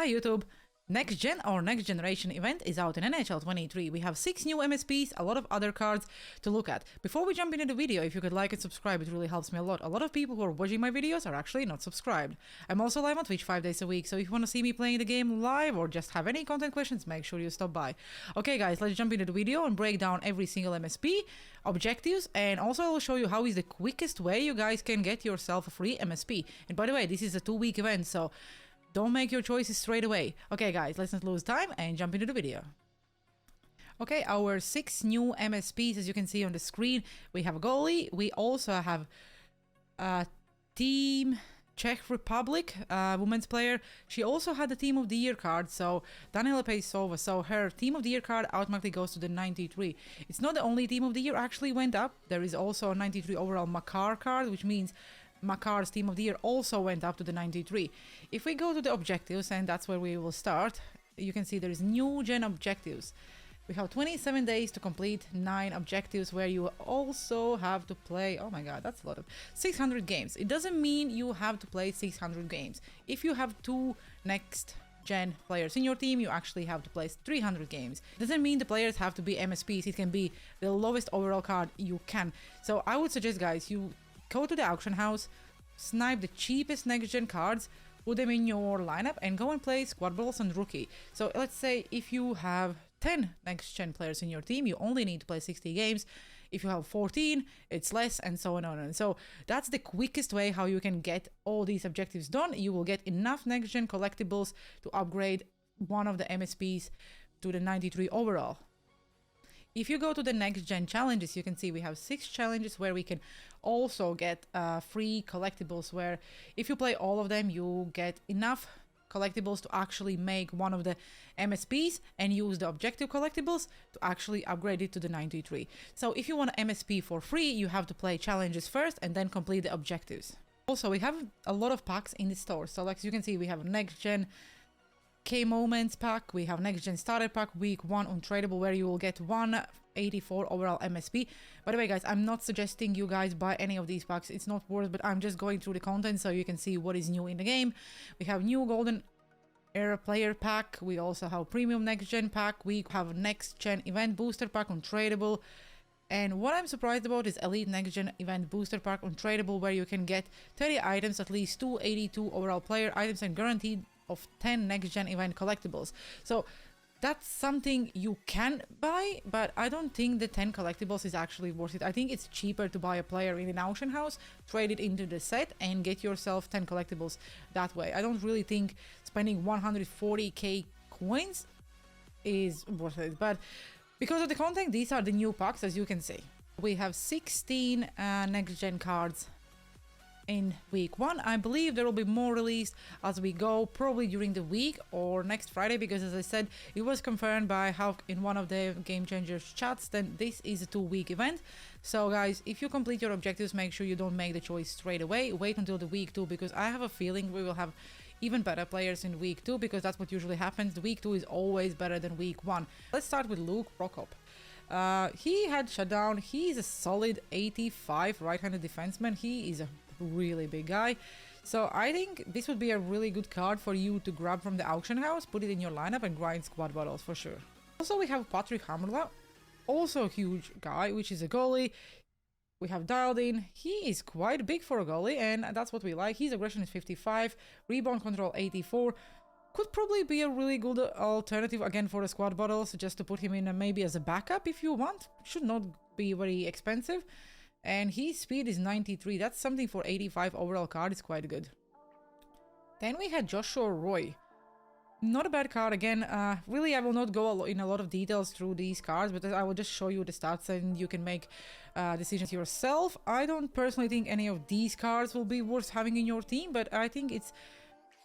Hi YouTube! Next Gen or Next Generation event is out in NHL 23. We have 6 new MSPs, a lot of other cards to look at. Before we jump into the video, if you could like and subscribe, it really helps me a lot. A lot of people who are watching my videos are actually not subscribed. I'm also live on Twitch 5 days a week, so if you want to see me playing the game live or just have any content questions, make sure you stop by. Okay guys, let's jump into the video and break down every single MSP, objectives, and also I will show you how is the quickest way you guys can get yourself a free MSP. And by the way, this is a 2-week event, so don't make your choices straight away. Okay guys, let's not lose time and jump into the video. Okay, our 6 new MSPs, as you can see on the screen. We have a goalie. We also have a Team Czech Republic women's player. She also had the Team of the Year card, so Daniela Pejsova. So her Team of the Year card automatically goes to the 93. It's not the only Team of the Year actually went up. There is also a 93 overall Makar card, which means Makar's Team of the Year also went up to the 93. If we go to the objectives, and that's where we will start, you can see there is new gen objectives. We have 27 days to complete 9 objectives where you also have to play, oh my god, that's a lot of 600 games. It doesn't mean you have to play 600 games. If you have 2 next gen players in your team, you actually have to play 300 games. Doesn't mean the players have to be MSPs. It can be the lowest overall card you can. So I would suggest, guys, you go to the auction house, snipe the cheapest next gen cards, put them in your lineup and go and play squad battles and rookie. So let's say if you have 10 next gen players in your team, you only need to play 60 games. If you have 14, it's less, and so on and on. So that's the quickest way how you can get all these objectives done. You will get enough next gen collectibles to upgrade one of the MSPs to the 93 overall. If you go to the next gen challenges, you can see we have 6 challenges where we can also get free collectibles, where if you play all of them, you get enough collectibles to actually make one of the MSPs and use the objective collectibles to actually upgrade it to the 93. So if you want an MSP for free, you have to play challenges first and then complete the objectives. Also, we have a lot of packs in the store. So like you can see, we have next gen K Moments pack, we have next gen starter pack, week 1 untradeable, where you will get 184 overall MSP. By the way guys, I'm not suggesting you guys buy any of these packs, it's not worth, but I'm just going through the content so you can see what is new in the game. We have new golden era player pack, we also have premium next gen pack, we have next gen event booster pack untradeable. And what I'm surprised about is Elite Next Gen Event Booster Pack untradeable, where you can get 30 items, at least 282 overall player items, and guaranteed of 10 next gen event collectibles. So that's something you can buy, but I don't think the 10 collectibles is actually worth it. I think it's cheaper to buy a player in an auction house, trade it into the set and get yourself 10 collectibles that way. I don't really think spending 140k coins is worth it, but because of the content, these are the new packs, as you can see. We have 16 next gen cards in week 1. I believe there will be more released as we go, probably during the week or next Friday, because as I said, it was confirmed by Hulk in one of the Game Changers chats that this is a 2-week event. So guys, if you complete your objectives, make sure you don't make the choice straight away. Wait until the week 2, because I have a feeling we will have even better players in week 2, because that's what usually happens. The week 2 is always better than week 1. Let's start with Luke Prokop. He had shutdown. He is a solid 85 right-handed defenseman. He is a really big guy, so I think this would be a really good card for you to grab from the auction house, put it in your lineup and grind squad battles for sure. Also we have Patrick Hamrla, also a huge guy, which is a goalie. We have dialed in. He is quite big for a goalie, and that's what we like. His aggression is 55, rebound control 84. Could probably be a really good alternative again for the squad battles, just to put him in maybe as a backup if you want. Should not be very expensive. And his speed is 93. That's something for 85 overall card. It's quite good. Then we had Joshua Roy. Not a bad card again. Really, I will not go in a lot of details through these cards, but I will just show you the stats and you can make decisions yourself. I don't personally think any of these cards will be worth having in your team, but I think it's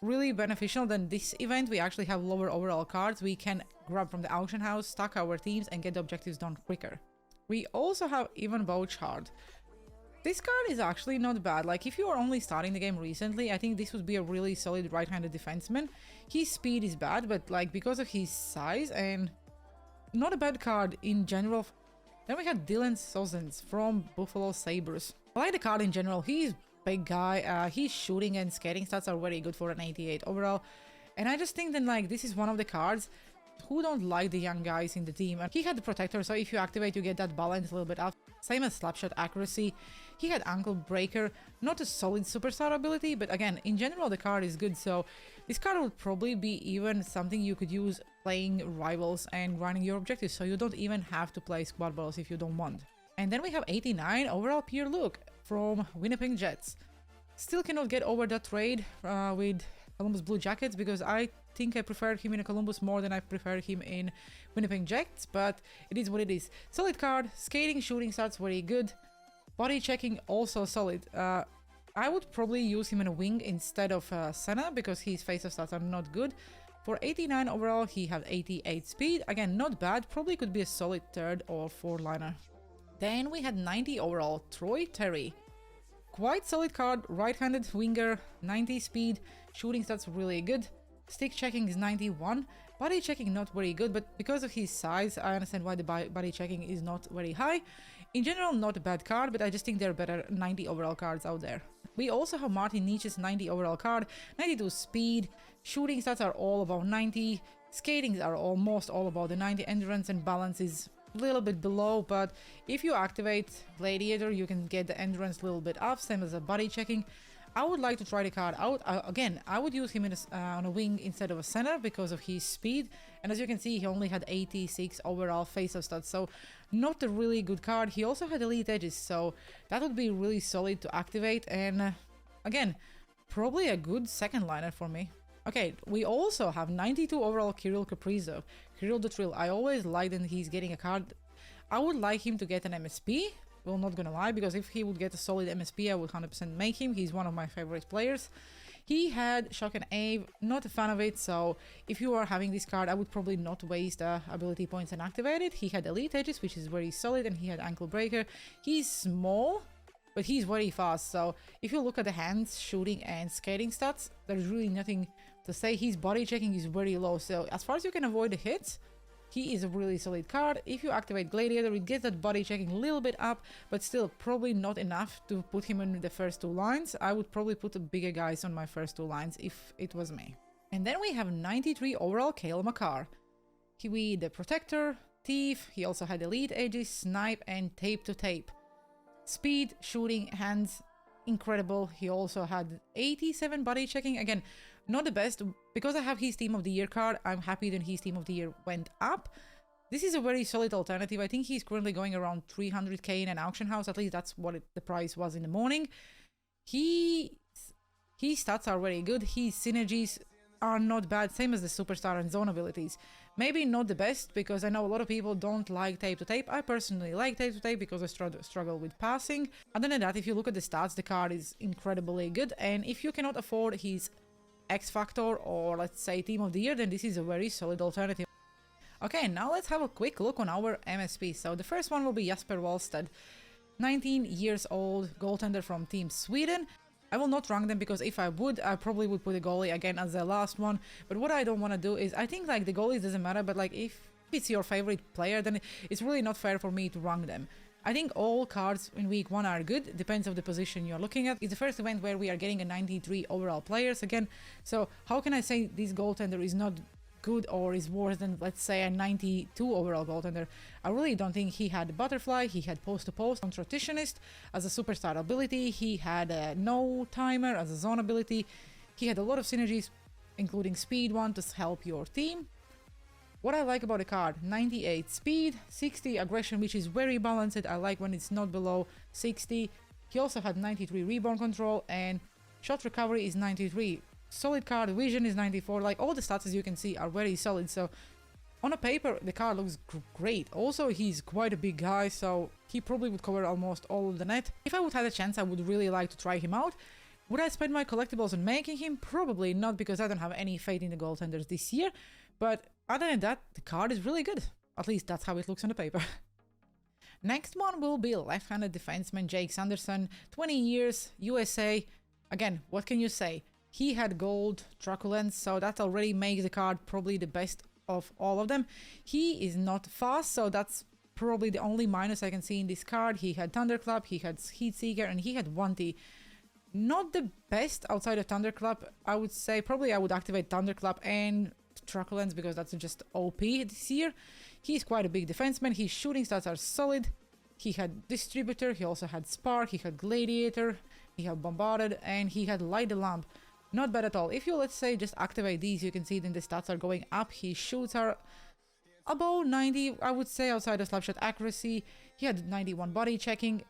really beneficial that this event we actually have lower overall cards. We can grab from the auction house, stack our teams and get the objectives done quicker. We also have Ivan Bouchard. This card is actually not bad. Like, if you are only starting the game recently, I think this would be a really solid right-handed defenseman. His speed is bad, but like because of his size, and not a bad card in general. Then we had Dylan Sozens from Buffalo Sabres. I like the card in general. He's big guy. His shooting and skating stats are very good for an 88 overall. And I just think that like this is one of the cards who don't like the young guys in the team. And he had the protector, so if you activate you get that balance a little bit up. Same as slapshot accuracy. He had ankle breaker, not a solid superstar ability, but again, in general the card is good, so this card would probably be even something you could use playing rivals and grinding your objectives, so you don't even have to play squad battles if you don't want. And then we have 89 overall pure look from Winnipeg Jets. Still cannot get over that trade with Columbus Blue Jackets, because I think I preferred him in Columbus more than I preferred him in Winnipeg Jets, but it is what it is. Solid card, skating, shooting stats very good, body checking also solid. I would probably use him in a wing instead of center because his face-off stats are not good. For 89 overall, he had 88 speed, again not bad, probably could be a solid third or fourth liner. Then we had 90 overall, Troy Terry. Quite solid card, right-handed winger, 90 speed, shooting stats really good, stick checking is 91, body checking not very good, but because of his size I understand why the body checking is not very high. In general not a bad card, but I just think there are better 90 overall cards out there. We also have Martin Nietzsche's 90 overall card, 92 speed, shooting stats are all about 90, skatings are almost all about the 90, endurance and balance is little bit below, but if you activate Gladiator you can get the endurance a little bit up, same as a body checking. I would like to try the card out. Again, I would use him in on a wing instead of a center because of his speed, and as you can see he only had 86 overall face-off stats, so not a really good card. He also had elite edges, so that would be really solid to activate, and again probably a good second liner for me. Okay, we also have 92 overall Kirill Kaprizov. Kirill the Trill, I always like that he's getting a card. I would like him to get an MSP, well, not gonna lie, because if he would get a solid MSP I would 100% make him. He's one of my favorite players. He had Shock and Ave, not a fan of it, so if you are having this card I would probably not waste ability points and activate it. He had elite edges, which is very solid, and he had ankle breaker. He's small, but he's very fast, so if you look at the hands, shooting and skating stats, there's really nothing to say. His body checking is very low, so as far as you can avoid the hits, he is a really solid card. If you activate Gladiator, it gets that body checking a little bit up, but still probably not enough to put him in the first two lines. I would probably put the bigger guys on my first two lines if it was me. And then we have 93 overall Cale Makar. He the Protector, Thief, he also had elite edges, snipe and tape to tape. Speed, shooting, hands, incredible. He also had 87 body checking, again not the best. Because I have his Team of the Year card, I'm happy that his Team of the Year went up. This is a very solid alternative. I think he's currently going around 300k in an auction house, at least that's what the price was in the morning. His stats are very good, his synergies are not bad, same as the superstar and zone abilities. Maybe not the best, because I know a lot of people don't like tape to tape. I personally like tape to tape because I struggle with passing. Other than that, if you look at the stats, the card is incredibly good, and if you cannot afford his X Factor or let's say Team of the Year, then this is a very solid alternative. Okay, now let's have a quick look on our MSP. So the first one will be Jasper Wallstedt, 19 years old goaltender from Team Sweden. I will not rank them because if I would, I probably would put a goalie again as the last one. But what I don't want to do is, I think like the goalies doesn't matter, but like if it's your favorite player, then it's really not fair for me to rank them. I think all cards in week 1 are good, depends on the position you're looking at. It's the first event where we are getting a 93 overall players again, so how can I say this goaltender is not good or is worse than, let's say, a 92 overall goaltender? I really don't think. He had Butterfly, he had Post-to-Post, Nutritionist as a superstar ability, he had a No Timer as a zone ability, he had a lot of synergies, including Speed 1 to help your team. What I like about the card, 98 speed, 60 aggression, which is very balanced. I like when it's not below 60. He also had 93 rebound control, and shot recovery is 93. Solid card, vision is 94. Like all the stats, as you can see, are very solid. So on a paper, the card looks great. Also, he's quite a big guy, so he probably would cover almost all of the net. If I would have a chance, I would really like to try him out. Would I spend my collectibles on making him? Probably not, because I don't have any faith in the goaltenders this year. But other than that, the card is really good. At least that's how it looks on the paper. Next one will be left-handed defenseman Jake Sanderson, 20 years, USA. Again, what can you say? He had gold truculence, so that already makes the card probably the best of all of them. He is not fast, so that's probably the only minus I can see in this card. He had Thunderclap, he had Heat Seeker, and he had 1T. Not the best outside of Thunderclap. I would say probably I would activate Thunderclap and Truculence because that's just OP this year. He's quite a big defenseman. His shooting stats are solid. He had Distributor, he also had Spark, he had Gladiator, he had Bombarded, and he had Light the Lamp. Not bad at all. If you, let's say, just activate these, you can see then the stats are going up. His shoots are about 90, I would say, outside of slapshot accuracy. He had 91 body checking.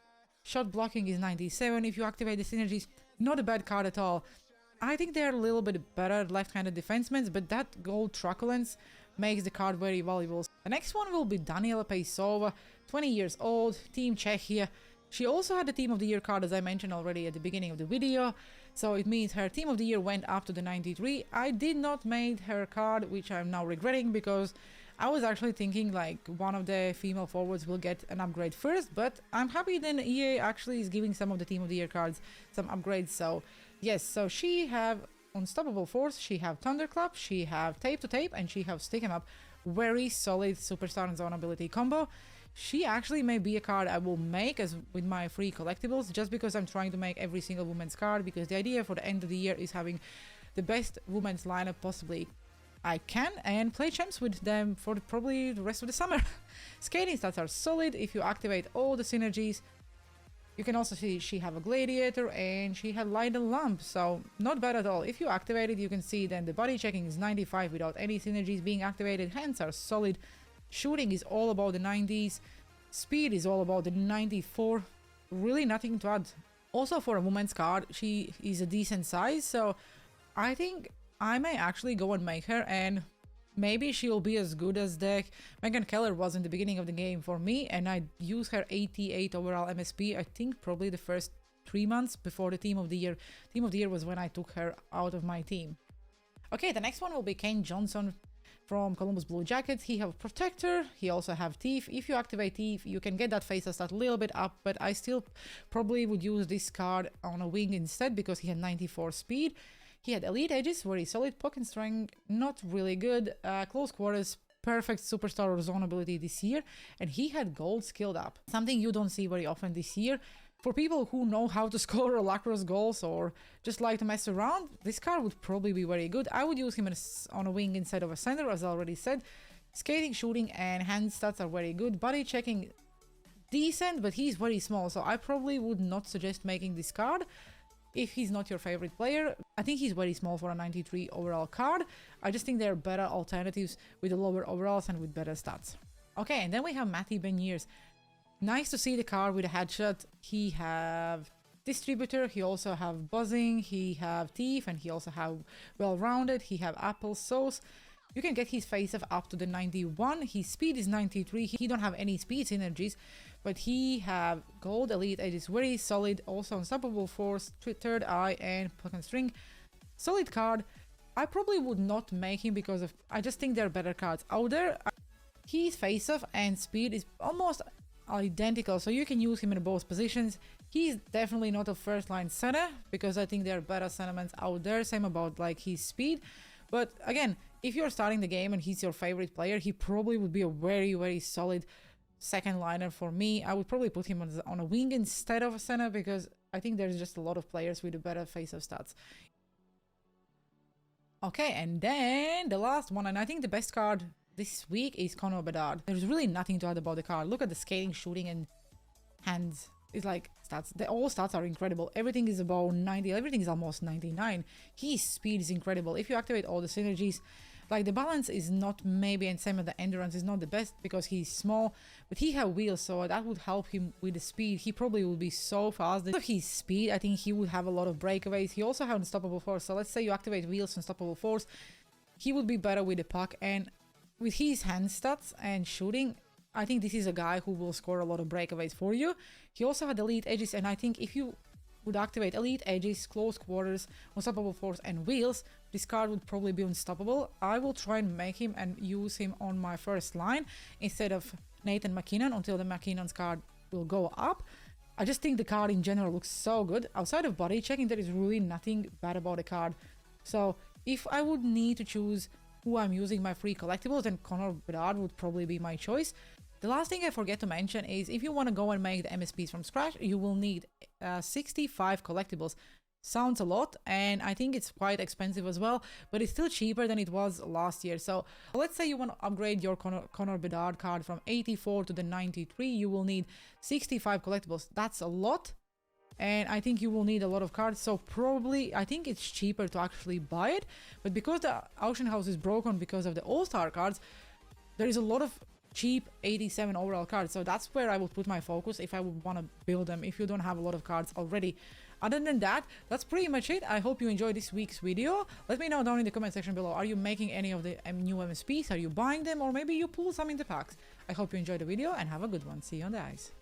Shot blocking is 97 if you activate the synergies. Not a bad card at all. I think they're a little bit better left-handed defensemen, but that gold Truculence makes the card very valuable. The next one will be Daniela Pejsova, 20 years old, Team Czechia. She also had the Team of the Year card, as I mentioned already at the beginning of the video, so it means her Team of the Year went up to the 93. I did not make her card, which I'm now regretting, because I was actually thinking like one of the female forwards will get an upgrade first, but I'm happy then EA actually is giving some of the Team of the Year cards some upgrades. So yes, so she have Unstoppable Force, she have Thunderclap, she have Tape to Tape, and she have Stick 'em Up. Very solid Superstar and Zone ability combo. She actually may be a card I will make as with my free collectibles, just because I'm trying to make every single women's card, because the idea for the end of the year is having the best women's lineup possibly I can, and play champs with them for probably the rest of the summer. Skating stats are solid if you activate all the synergies. You can also see she have a Gladiator and she had Light and Lamp, so not bad at all. If you activate it, you can see then the body checking is 95 without any synergies being activated. Hands are solid. Shooting is all about the 90s. Speed is all about the 94. Really nothing to add. Also for a woman's card, she is a decent size, so I think I may actually go and make her, and maybe she'll be as good as the Megan Keller was in the beginning of the game for me, and I use her 88 overall MSP, I think probably the first 3 months before the Team of the Year. Team of the Year was when I took her out of my team. Okay, the next one will be Kane Johnson from Columbus Blue Jackets. He have Protector, he also have Thief. If you activate Thief, you can get that face stat a little bit up, but I still probably would use this card on a wing instead because he had 94 speed. He had Elite Edges, very solid. Puck and Strength, not really good. Close Quarters, perfect Superstar or Zone ability this year. And he had Gold Skilled Up, something you don't see very often this year. For people who know how to score lacrosse goals or just like to mess around, this card would probably be very good. I would use him on a wing instead of a center, as I already said. Skating, shooting, and hand stats are very good. Body checking, decent, but he's very small, so I probably would not suggest making this card if he's not your favorite player. I think he's very small for a 93 overall card. I just think there are better alternatives with the lower overalls and with better stats. Okay, and then we have Matty Beniers. Nice to see the card with a headshot. He have Distributor, he also have Buzzing, he have Thief, and he also have Well-Rounded, he have Apple Sauce. You can get his face-off up to the 91. His speed is 93. He don't have any speed synergies, but he have Gold Elite Edge is very solid. Also Unstoppable Force, Third Eye, and Puck and String. Solid card. I probably would not make him because of I just think there are better cards out there. His face-off and speed is almost identical, so you can use him in both positions. He's definitely not a first-line center because I think there are better centermen out there. Same about like his speed. But again, if you're starting the game and he's your favorite player, he probably would be a very, very solid second liner for me. I would probably put him on a wing instead of a center because I think there's just a lot of players with a better face-off stats. Okay, and then the last one, and I think the best card this week is Connor Bedard. There's really nothing to add about the card. Look at the skating, shooting, and hands. It's like stats. All stats are incredible. Everything is about 90. Everything is almost 99. His speed is incredible. If you activate all the synergies, like the balance is not maybe, and same as the endurance is not the best because he's small, but he have wheels, so that would help him with the speed. He probably will be so fast. With his speed, I think he would have a lot of breakaways. He also have Unstoppable Force. So let's say you activate wheels, Unstoppable Force, he would be better with the puck. And with his hand stats and shooting, I think this is a guy who will score a lot of breakaways for you. He also had Elite Edges, and I think if you would activate Elite Edges, Close Quarters, Unstoppable Force, and Wheels, this card would probably be unstoppable. I will try and make him and use him on my first line instead of Nathan McKinnon until the McKinnon's card will go up. I just think the card in general looks so good. Outside of body checking, there is really nothing bad about the card. So if I would need to choose who I'm using my free collectibles, then Connor Bedard would probably be my choice. The last thing I forget to mention is if you want to go and make the MSPs from scratch, you will need 65 collectibles. sounds a lot, and I think it's quite expensive as well, but it's still cheaper than it was last year. So let's say you want to upgrade your Connor Bedard card from 84 to the 93, you will need 65 collectibles. That's a lot, and I think you will need a lot of cards, so probably I think it's cheaper to actually buy it. But because the auction house is broken because of the all-star cards, there is a lot of cheap 87 overall cards, so that's where I will put my focus if I would want to build them, if you don't have a lot of cards already. Other than that, that's pretty much it. I hope you enjoyed this week's video. Let me know down in the comment section below, are you making any of the new MSPs? Are you buying them, or maybe you pull some in the packs? I hope you enjoyed the video and have a good one. See you on the ice.